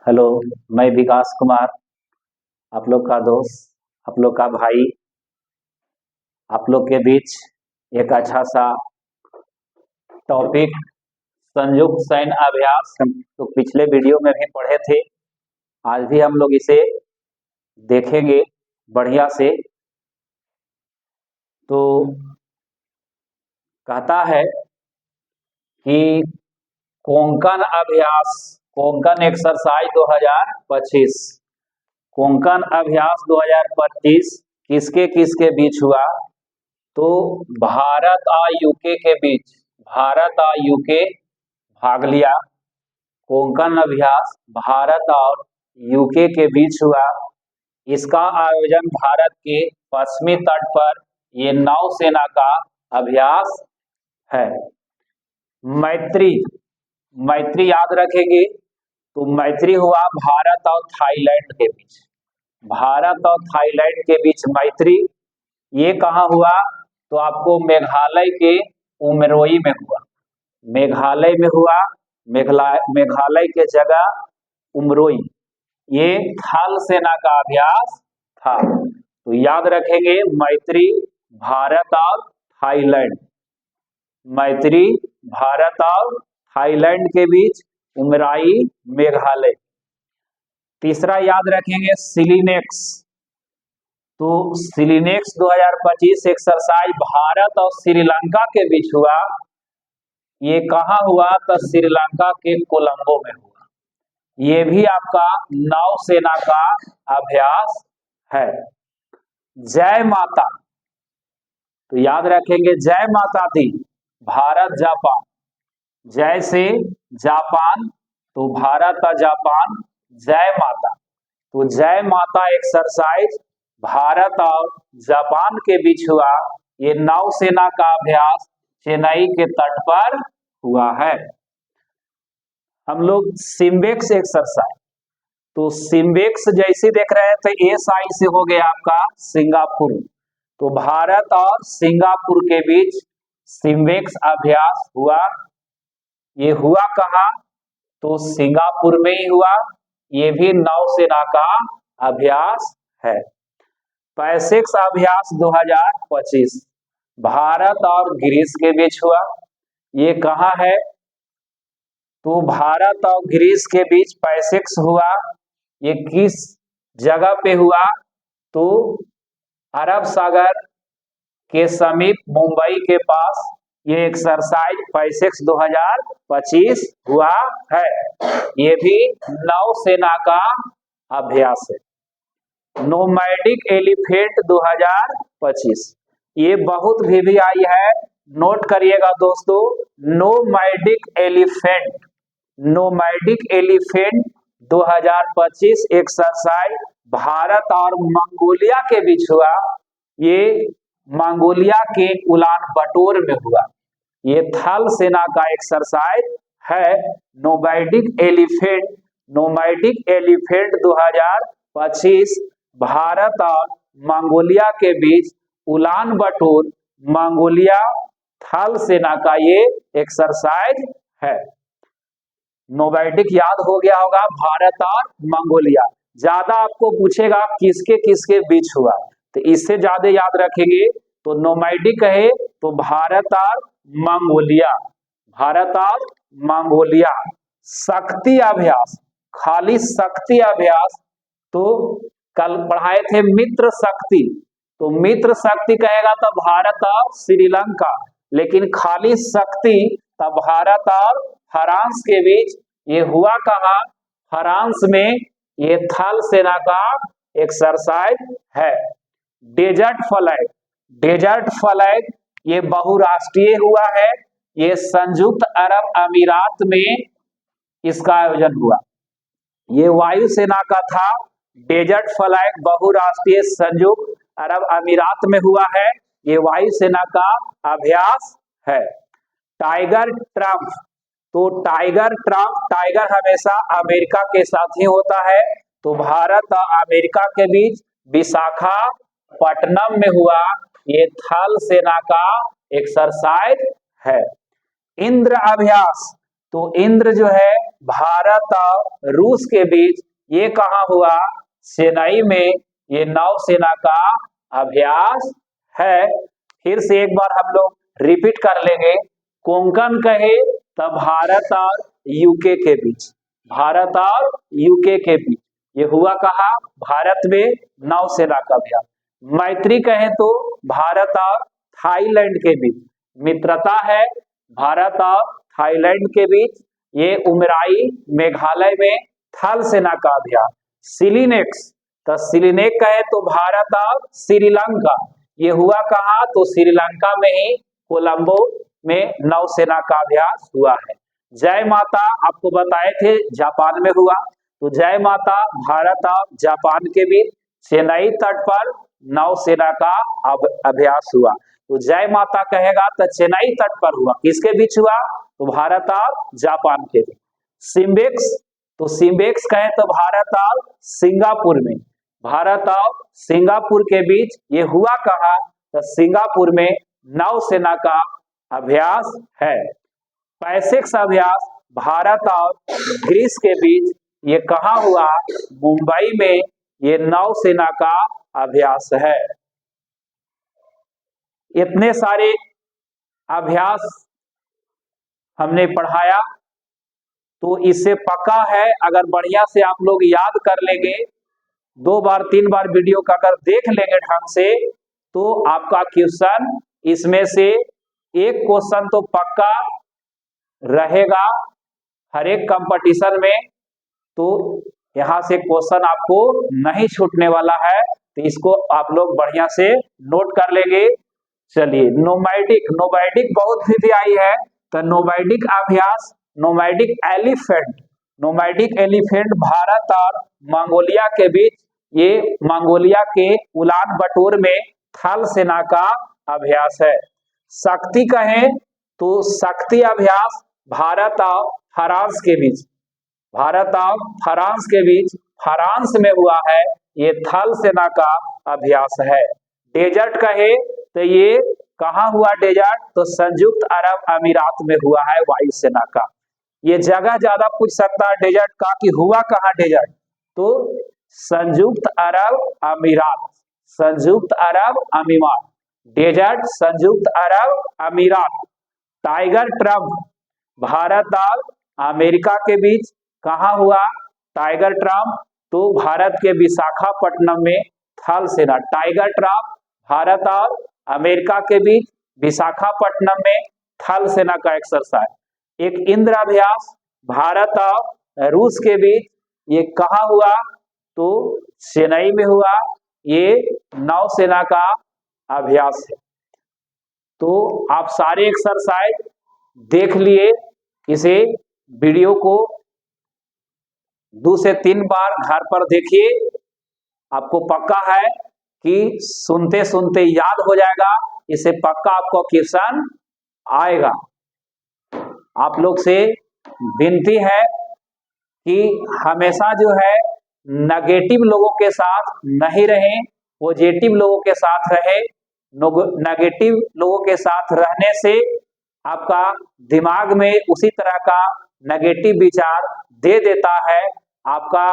Hello. मैं विकास कुमार, आप लोग का दोस्त, आप लोग का भाई, आप लोग के बीच एक अच्छा सा टॉपिक संयुक्त सैन्य अभ्यास हम तो पिछले वीडियो में भी पढ़े थे। आज भी हम लोग इसे देखेंगे बढ़िया से। तो कहता है कि कोंकण अभ्यास, कोंकण एक्सरसाइज 2025, कोंकण अभ्यास 2025 किसके किसके बीच हुआ? तो भारत और यूके के बीच, भारत और यूके भाग लिया। कोंकण अभ्यास भारत और यूके के बीच हुआ। इसका आयोजन भारत के पश्चिमी तट पर ये नौसेना का अभ्यास है। मैत्री, मैत्री याद रखेंगे तो मैत्री हुआ भारत और थाईलैंड के बीच, भारत और थाईलैंड के बीच मैत्री। ये कहाँ हुआ? तो आपको मेघालय के उमरोई में हुआ, मेघालय में हुआ, मेघालय के जगह उमरोई। ये थल सेना का अभ्यास था। तो याद रखेंगे मैत्री भारत और थाईलैंड, मैत्री भारत और थाईलैंड के बीच, उमराई मेघालय। तीसरा याद रखेंगे सिलिनेक्स। तो सिलिनेक्स 2025 एक्सरसाइज भारत और श्रीलंका के बीच हुआ। ये कहाँ हुआ? तो श्रीलंका के कोलंबो में हुआ। ये भी आपका नौसेना का अभ्यास है। जय माता, तो याद रखेंगे जय माता दी, भारत जापान, जय से जापान, तो भारत और जापान जय माता। तो जय माता एक्सरसाइज भारत और जापान के बीच हुआ। ये नौसेना का अभ्यास चेन्नई के तट पर हुआ है। हम लोग सिम्बेक्स एक्सरसाइज, तो सिम्बेक्स जैसे देख रहे हैं तो एस आई से हो गया आपका सिंगापुर। तो भारत और सिंगापुर के बीच सिम्बेक्स अभ्यास हुआ। ये हुआ कहाँ? तो सिंगापुर में ही हुआ। ये भी नौसेना का अभ्यास है। पैसेक्स अभ्यास 2025 भारत और ग्रीस के बीच हुआ। ये कहाँ है? तो भारत और ग्रीस के बीच पैसेक्स हुआ। ये किस जगह पे हुआ? तो अरब सागर के समीप मुंबई के पास ये एक्सरसाइज पैसेक्स 2025 हुआ है। ये भी नौसेना का अभ्यास है। नोमैडिक एलिफेंट 2025, ये बहुत वीवीआई है, नोट करिएगा दोस्तों। Nomadic elephant, nomadic elephant 2025 exercise Bharat और मंगोलिया के बीच हुआ। ये मंगोलिया के उलान बटोर में हुआ। ये थल सेना का एक्सरसाइज है। Nomadic elephant, nomadic elephant 2025 Bharat और मंगोलिया के बीच उलान बटोर, मंगोलिया थल सेना का ये एक्सरसाइज है। नोमैडिक याद हो गया होगा, भारत और मंगोलिया। ज्यादा आपको पूछेगा किसके किसके बीच हुआ, तो इससे ज्यादा याद रखेंगे। तो नोमैडिक है तो भारत और मंगोलिया, भारत और मंगोलिया। शक्ति अभ्यास, खाली शक्ति अभ्यास, तो कल पढ़ाए थे मित्र शक्ति। तो मित्र शक्ति कहेगा तो भारत और श्रीलंका, लेकिन खाली शक्ति तब भारत और फ्रांस के बीच। ये हुआ कहाँ? फ्रांस में। ये थल सेना का एक्सरसाइज है। डेजर्ट फ्लैग, डेजर्ट फ्लैग ये बहुराष्ट्रीय हुआ है। ये संयुक्त अरब अमीरात में इसका आयोजन हुआ। ये वायुसेना का था। डेजर्ट फ्लैग बहुराष्ट्रीय संयुक्त अरब अमीरात में हुआ है। ये वायुसेना का अभ्यास है। टाइगर ट्रम्प, तो टाइगर ट्रम्प, टाइगर हमेशा अमेरिका के साथ ही होता है। तो भारत और अमेरिका के बीच विशाखापट्टनम में हुआ। ये थल सेना का एक्सरसाइज है। इंद्र अभ्यास, तो इंद्र जो है भारत और रूस के बीच, ये कहाँ हुआ? चेन्नई में। ये नौसेना का अभ्यास है। फिर से एक बार हम लोग रिपीट कर लेंगे। कोंकण कहे तो भारत और यूके के बीच, भारत और यूके के बीच ये हुआ कहा? भारत में नौसेना का अभ्यास। मैत्री कहे तो भारत और थाईलैंड के बीच मित्रता है, भारत और थाईलैंड के बीच, ये उमराई मेघालय में थल सेना का अभ्यास। सिलिनेक्स, तो सिलिनेक कहे तो भारत और श्रीलंका, ये हुआ कहाँ? तो श्रीलंका में ही कोलंबो में नौसेना का अभ्यास हुआ है। जय माता आपको बताए थे जापान में हुआ, तो जय माता भारत और जापान के बीच चेन्नई तट पर नौसेना का अभ्यास हुआ। तो जय माता कहेगा तो चेन्नई तट पर हुआ, किसके बीच हुआ? तो भारत और जापान के बीच। सिम्बेक्स, तो सिम्बेक्स कहे तो भारत और सिंगापुर में, भारत और सिंगापुर के बीच ये हुआ कहा? तो सिंगापुर में नौसेना का अभ्यास है। पैसेक्स अभ्यास भारत और ग्रीस के बीच, ये कहाँ हुआ? मुंबई में ये नौसेना का अभ्यास है। इतने सारे अभ्यास हमने पढ़ाया, तो इससे पक्का है अगर बढ़िया से आप लोग याद कर लेंगे, 2 बार 3 बार वीडियो का अगर देख लेंगे ढंग से, तो आपका क्वेश्चन इसमें से एक क्वेश्चन तो पक्का रहेगा हर एक कंपटीशन में। तो यहां से क्वेश्चन आपको नहीं छूटने वाला है, तो इसको आप लोग बढ़िया से नोट कर लेंगे। चलिए, नोमैडिक, नोमैडिक बहुत विधि आई है, तो नोमैडिक अभ्यास, nomadic elephant, nomadic elephant Bharat और मंगोलिया के बीच, ये मंगोलिया के उलान बटोर में थल सेना का अभ्यास है। शक्ति कहें तो शक्ति अभ्यास भारत और फ्रांस के बीच, भारत और फ्रांस के बीच फ्रांस में हुआ है, ये थल सेना का अभ्यास है। डेजर्ट कहे तो ये कहाँ हुआ डेजर्ट? तो संयुक्त अरब अमीरात में हुआ है वायुसेना का। ये जगह ज्यादा पूछ सकता है डेजर्ट का कि हुआ कहाँ डेजर्ट? तो संयुक्त अरब अमीरात, संयुक्त अरब अमीरात, डेजर्ट संयुक्त अरब अमीरात। टाइगर ट्रम्प भारत और अमेरिका के बीच कहाँ हुआ? टाइगर ट्रम्प, तो भारत के विशाखापट्टनम में थल सेना, टाइगर ट्रम्प भारत और अमेरिका के बीच विशाखापट्टनम में थल सेना का एक्सरसाइज। एक इंद्र अभ्यास भारत और रूस के बीच, ये कहाँ हुआ? तो चेन्नई में हुआ, ये नौसेना का अभ्यास है। तो आप सारे एक्सरसाइज देख लिए, इसे वीडियो को 2 से 3 बार घर पर देखिए, आपको पक्का है कि सुनते सुनते याद हो जाएगा, इसे पक्का आपको क्वेश्चन आएगा। आप लोग से विनती है कि हमेशा जो है नेगेटिव लोगों के साथ नहीं रहें, पॉजिटिव लोगों के साथ रहें। नेगेटिव लोगों के साथ रहने से आपका दिमाग में उसी तरह का नेगेटिव विचार दे देता है, आपका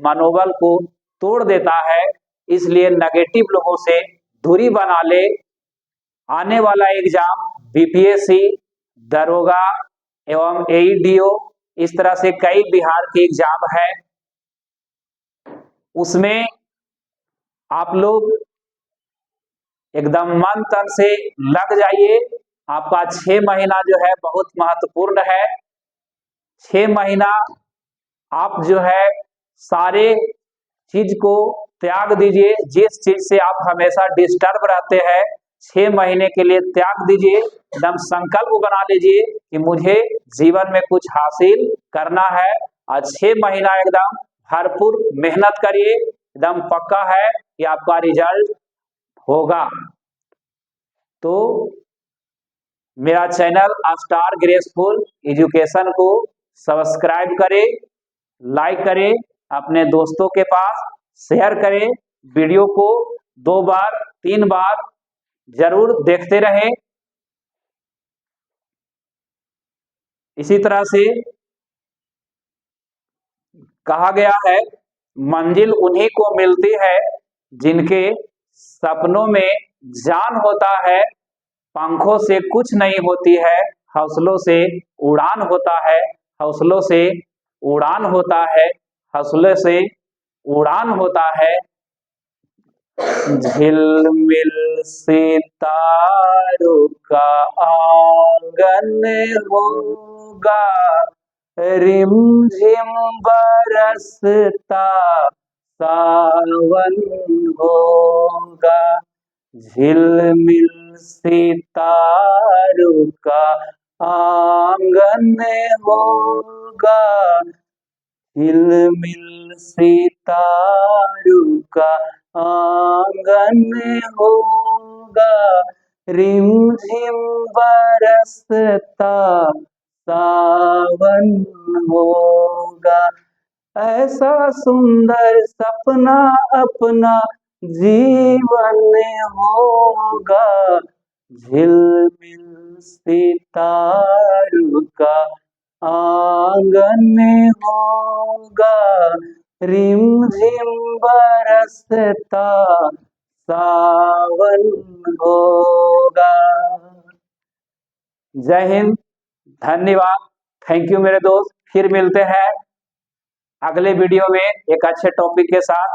मनोबल को तोड़ देता है। इसलिए नेगेटिव लोगों से दूरी बना ले। आने वाला एग्जाम बीपीएससी, दरोगा एवं एईडीओ, इस तरह से कई बिहार के एग्जाम है, उसमें आप लोग एकदम मन तन से लग जाइए। आपका 6 महीना जो है बहुत महत्वपूर्ण है। 6 महीना आप जो है सारे चीज को त्याग दीजिए, जिस चीज से आप हमेशा डिस्टर्ब रहते हैं 6 महीने के लिए त्याग दीजिए। एकदम संकल्प बना लीजिए कि मुझे जीवन में कुछ हासिल करना है, और 6 महीना एकदम भरपूर मेहनत करिए, एकदम पक्का है कि आपका रिजल्ट होगा। तो मेरा चैनल स्टार ग्रेसफुल एजुकेशन को सब्सक्राइब करें, लाइक करें, अपने दोस्तों के पास शेयर करें, वीडियो को 2 बार 3 बार जरूर देखते रहें। इसी तरह से कहा गया है, मंजिल उन्हीं को मिलती है जिनके सपनों में जान होता है, पंखों से कुछ नहीं होती है, हौसलों से उड़ान होता है, हौसलों से उड़ान होता है, हौसले से उड़ान होता है। झिलमिल सितारों का आंगन होगा, रिमझिम बरसता सावन होगा। झिलमिल सितारों का आंगन होगा, झिलमिल सितारों का आंगन होगा, रिमझिम बरसता सावन होगा। ऐसा सुंदर सपना अपना जीवन होगा, झिलमिल सितारों का आंगन होगा, रिमझिम बरसता सावन होगा। जय हिंद, धन्यवाद, थैंक यू मेरे दोस्त। फिर मिलते हैं अगले वीडियो में एक अच्छे टॉपिक के साथ।